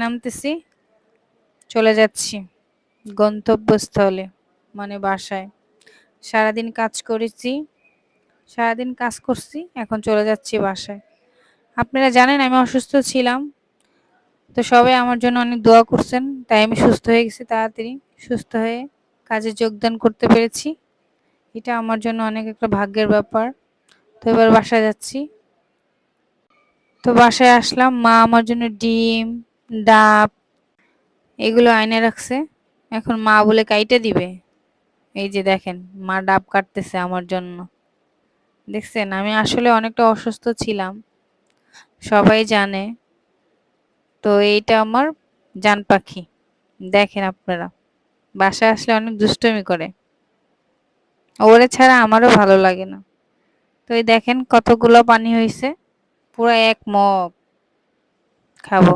নামতেছি, চলে যাচ্ছি গন্তব্যস্থলে মানে বাসায়। সারাদিন কাজ করেছি, সারাদিন কাজ করছি, এখন চলে যাচ্ছি বাসায়। আপনারা জানেন আমি অসুস্থ ছিলাম, তো সবাই আমার জন্য অনেক দোয়া করছেন, তাই আমি সুস্থ হয়ে গেছি তাড়াতাড়ি। সুস্থ হয়ে কাজে যোগদান করতে পেরেছি, এটা আমার জন্য অনেক একটা ভাগ্যের ব্যাপার। তো এবার বাসায় যাচ্ছি। তো বাসায় আসলাম, মা আমার জন্য ডিম, ডাব এগুলো আইনে রাখছে, এখন মা বলে কাইটে দিবে। এই যে দেখেন, মা ডাব কাটতেছে আমার জন্য। দেখছেন আমি আসলে অনেকটা অসুস্থ ছিলাম, সবাই জানে। তো এইটা আমার জান পাখি। দেখেন আপনারা, বাসায় আসলে অনেক দুষ্টুমি করে, ওরে ছাড়া আমারও ভালো লাগে না। তো এই দেখেন কতগুলো পানি হয়েছে, পুরো এক মগ খাবো।